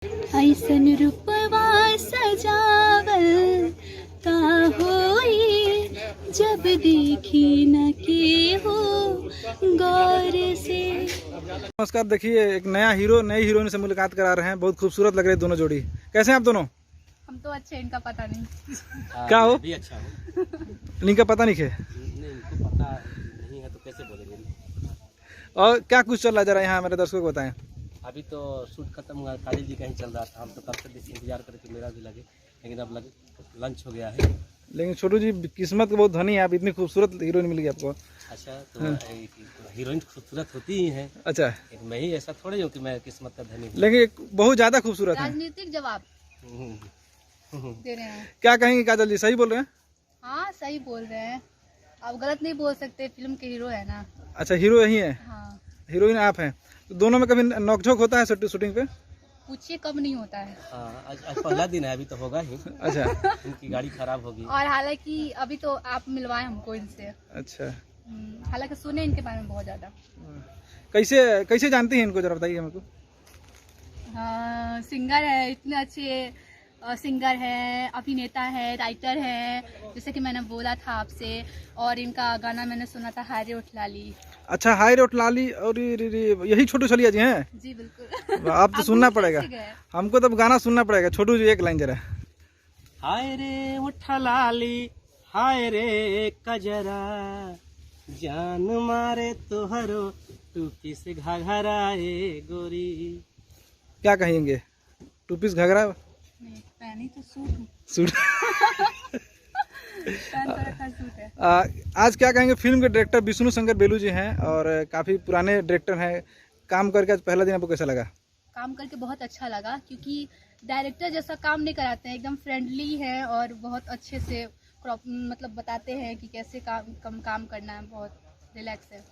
ऐसन रूपवा सजावल का होई जब देखी न के हो गौर से। नमस्कार, देखिए एक नया हीरो नई हीरोइन से मुलाकात करा रहे हैं। बहुत खूबसूरत लग रहे हैं दोनों जोड़ी। कैसे हैं आप दोनों? हम तो अच्छे, इनका पता नहीं। क्या हो? भी अच्छा हो। इनका पता नहीं है? नहीं, इनको पता नहीं है तो कैसे बोलेंगे। और क्या कुछ चल रहा है जरा यहाँ हमारे दर्शकों को बताएं। अभी तो शूट खत्म हुआ, काली जी का ही चल रहा था। हम तो कब से इंतजार करे कि मेरा भी लगे, लेकिन अब लंच हो गया है। लेकिन छोटू जी किस्मत के बहुत धनी है, आप इतनी खूबसूरत हीरोइन मिल गई आपको। अच्छा, तो हीरोइन खूबसूरत होती ही है। अच्छा, मैं ही ऐसा थोड़े हूँ कि मैं किस्मत का धनी हूँ। लेकिन बहुत ज्यादा खूबसूरत है। राजनीतिक जवाब दे रहे हैं। क्या कहेंगे काजल जी, सही बोल रहे हैं? हाँ सही बोल रहे हैं, आप गलत नहीं बोल सकते, फिल्म के हीरो है ना। अच्छा, हीरो यही है? हाँ, हीरोइन आप हैं। तो दोनों में कभी नोकझोंक होता है शूटिंग पे? पूछिए कब नहीं होता है। हाँ, आज पहला दिन है, अभी तो होगा ही। अच्छा, इनकी गाड़ी खराब होगी। और हालांकि अभी तो आप मिलवाए हमको इनसे। अच्छा। हालांकि सुने इनके बारे में बहुत ज्यादा। कैसे कैसे जानती हैं इनको, जरा बताइए हमको। हाँ, सिंगर है, इतने अच्छे सिंगर है, अभिनेता है, राइटर है, जैसे कि मैंने बोला था आपसे। और इनका गाना मैंने सुना था, हाय रे उठ लाली। अच्छा, हाय रे उठ लाली। और यही छोटू छलिया जी हैं? जी बिल्कुल। आप तो सुनना पड़ेगा कैसे गए? हमको, तब गाना सुनना पड़ेगा। छोटू जी एक लाइन जरा। हाय रे उठ लाली, हाय रे कजरा, जान मारे तोहरो टूपी से घाघराए गोरी। क्या कहेंगे? टू पीस घघरा नहीं, पहनी तो सूट सूट। पहन तो रखा सूट है। आज क्या कहेंगे? फिल्म के डायरेक्टर विष्णु शंकर बेलू जी हैं और काफ़ी पुराने डायरेक्टर हैं। काम करके आज पहला दिन आपको कैसा लगा? काम करके बहुत अच्छा लगा, क्योंकि डायरेक्टर जैसा काम नहीं कराते हैं, एकदम फ्रेंडली है और बहुत अच्छे से मतलब बताते हैं कि कैसे काम करना है, बहुत रिलैक्स है।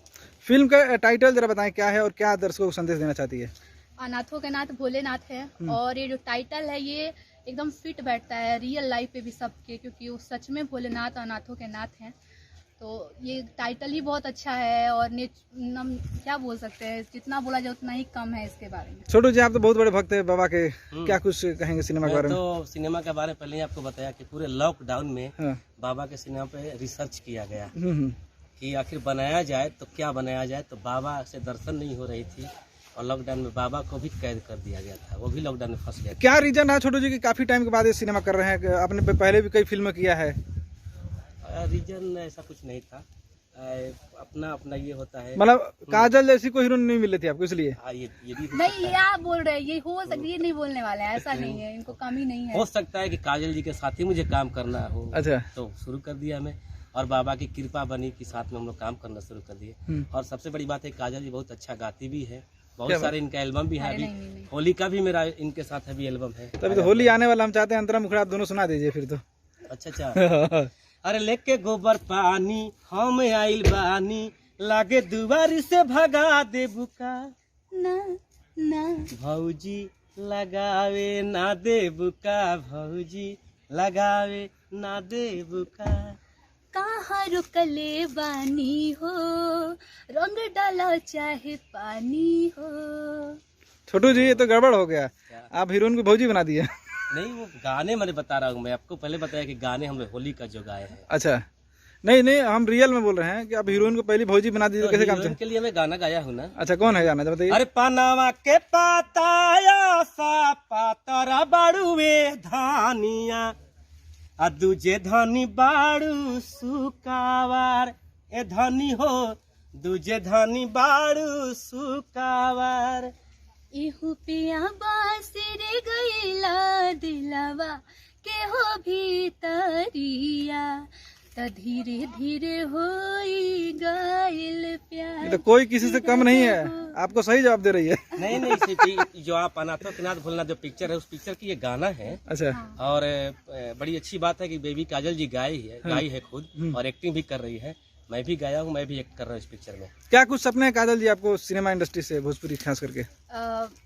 फिल्म का टाइटल जरा बताएं, क्या है और क्या दर्शकों को संदेश देना चाहती है? अनाथों के नाथ भोलेनाथ है। और ये जो टाइटल है ये एकदम फिट बैठता है रियल लाइफ पे भी सबके, क्योंकि वो सच में भोलेनाथ अनाथों के नाथ हैं। तो ये टाइटल ही बहुत अच्छा है। और क्या बोल सकते हैं, जितना बोला जाए उतना ही कम है इसके बारे में। छोटू जी, आप तो बहुत बड़े भक्त हैं बाबा के, क्या कुछ कहेंगे सिनेमा के बारे में? तो सिनेमा के बारे में पहले ही आपको बताया कि पूरे लॉकडाउन में हाँ। बाबा के सिनेमा पे रिसर्च किया गया हम्म। कि आखिर बनाया जाए तो क्या बनाया जाए। तो बाबा से दर्शन नहीं हो रही थी और लॉकडाउन में बाबा को भी कैद कर दिया गया था, वो भी लॉकडाउन में फंस गया था। क्या रीजन है छोटू जी की काफी टाइम के बाद ये सिनेमा कर रहे हैं? आपने पहले भी कई फिल्में किया है। रीजन ऐसा कुछ नहीं था, अपना अपना ये होता है। मतलब काजल जैसी कोई हीरोइन नहीं मिल रही थी आपको, इसलिए? ये भी नहीं, ये आप बोल रहे हैं, ये हो सकता है, ये नहीं बोलने वाले हैं, ऐसा नहीं है, इनको कमी नहीं है। हो सकता है कि काजल जी के साथ ही मुझे काम करना हो। अच्छा। तो शुरू कर दिया मैं, और बाबा की कृपा बनी कि साथ में हम लोग काम करना शुरू कर दिए। और सबसे बड़ी बात है, काजल जी बहुत अच्छा गाती भी है, बहुत सारे इनका एल्बम भी है। अभी होली का भी मेरा इनके साथ अभी एल्बम है। तभी तो होली आने वाला, हम चाहते हैं अंतरा मुखड़ा आप दोनों सुना दीजिए फिर तो। अच्छा। अरे लेके गोबर पानी हम आइल बानी, लागे दुआरी से भगा दे बुका ना ना भौजी लगावे ना दे बुका, भौजी लगावे ना दे बुका। कहाँ रुकले बानी हो, रंग डाला चाहे पानी हो। छोटू जी, ये तो गड़बड़ हो गया, आप हीरोइन को भौजी बना दिए। नहीं, वो गाने मैंने बता रहा हूँ, मैं आपको पहले बताया कि गाने हम लोग होली का जो गाए हैं। अच्छा, नहीं हम रियल में बोल रहे हैं कि आप हीरोइन को पहली भौजी बना दीजिए। तो कैसे काम हीरोइन के लिए मैं गाना गाया हूँ ना। अच्छा, कौन है गाना बताइए। अरे पनामा के पाताया सा पातरा बाड़ुए धानिया, आ दूजे धनी बाड़ू सुकावार, ए धनी हो दूजे धनी बाड़ू सुकावार। इहु पिया बासिर गईला दिलवा के हो भीतरिया, त धीरे धीरे होई गाइल प्यार। ये तो कोई किसी से कम नहीं है, आपको सही जवाब दे रही है। नहीं सिर्फ जो आप अनाथों के नाथ भोलेनाथ जो पिक्चर है, उस पिक्चर की ये गाना है। अच्छा। और बड़ी अच्छी बात है कि बेबी काजल जी गाई है खुद, और एक्टिंग भी कर रही है। मैं भी गाया हूँ, मैं भी एक्ट कर रहा हूँ इस पिक्चर में। क्या कुछ सपने हैं काजल जी आपको सिनेमा इंडस्ट्री से, भोजपुरी खास करके?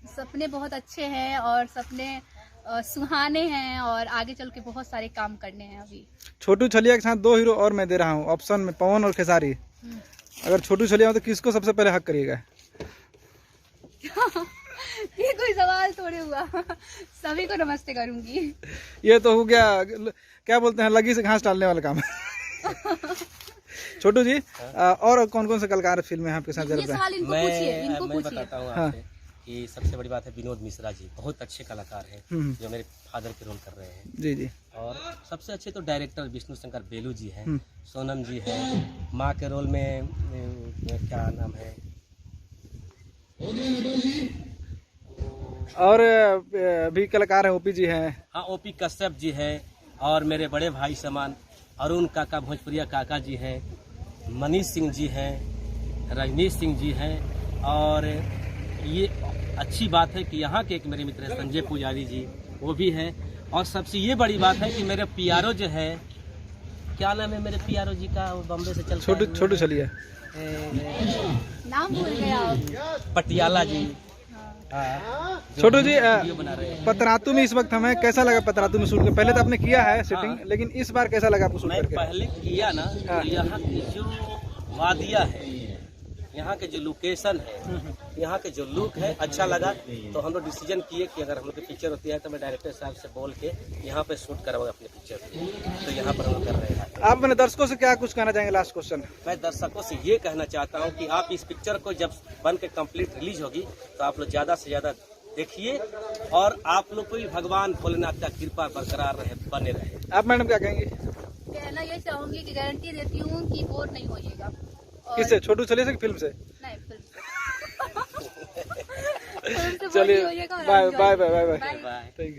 सपने बहुत अच्छे हैं और सपने सुहाने हैं, और आगे चल के बहुत सारे काम करने हैं। अभी छोटू छलिया के साथ दो हीरो और मैं दे रहा हूँ ऑप्शन में, पवन और खेसारी। अगर छोटू छलिया हो तो किसको सबसे पहले हक करिएगा? ये कोई सवाल थोड़े हुआ। सभी को नमस्ते करूंगी। ये तो हो गया, क्या बोलते हैं, लगी से घास डालने वाला काम। छोटू जी, और कौन कौन से कलाकार फिल्म में आपके साथ ये सवाल इनको पूछिए, इनको मैं पूछिए। बताता हूँ हाँ। आपसे कि सबसे बड़ी बात है विनोद मिश्रा जी, बहुत अच्छे कलाकार हैं जो मेरे फादर के रोल कर रहे हैं। जी जी। और सबसे अच्छे तो डायरेक्टर विष्णु शंकर बेलू जी हैं, हम्म। सोनम जी हैं, माँ के रोल में क्या नाम है, और भी कलाकार हैं, ओपी जी हैं। हाँ ओपी कश्यप जी हैं, और मेरे बड़े भाई समान अरुण काका भोजपुरिया काका जी हैं, मनीष सिंह जी हैं, रजनीश सिंह जी हैं। और ये अच्छी बात है कि यहाँ के एक मेरे मित्र हैं संजय पुजारी जी, वो भी हैं। और सबसे ये बड़ी बात है कि मेरे पियारो जो है, क्या नाम है मेरे पियारो जी का, वो बम्बे से चलता है, छोटू चलिए, नाम भूल गया आप। पटियाला जी। छोटू जी, वीडियो बना रहे हैं। पतरातू में इस वक्त हमें कैसा लगा? पतरातू में शूट, पहले तो आपने किया है सेटिंग, लेकिन इस बार कैसा लगा आपको शूट मैं करके? पहले किया ना, हाँ। तो यहाँ की जो वादिया है, यहाँ के जो लोकेशन है, यहाँ के जो लुक है, अच्छा लगा। तो हम लोग डिसीजन किए कि अगर हम लोग की पिक्चर होती है तो मैं डायरेक्टर साहब से बोल के यहाँ पे शूट करवाऊंगा अपने पिक्चर। तो यहाँ पर हम लोग कर रहे हैं। आप अपने दर्शकों से क्या कुछ कहना चाहेंगे? Last question. मैं दर्शकों से ये कहना चाहता हूँ कि आप इस पिक्चर को जब बन के कंप्लीट रिलीज होगी तो आप लोग ज़्यादा से ज़्यादा देखिए, और आप लोग को भी भगवान भोलेनाथ का कृपा बरकरार रहे, बने रहे। आप मैडम क्या कहेंगे? कहना ये चाहूंगी कि गारंटी देती हूँ कि बोर नहीं होइएगा। और किससे? छोटू चलिए से फिल्म से? नहीं, फिल्म से। फिल्म से बोर चलिए, नहीं होइएगा और bye enjoy bye bye bye bye. Bye. Thank you.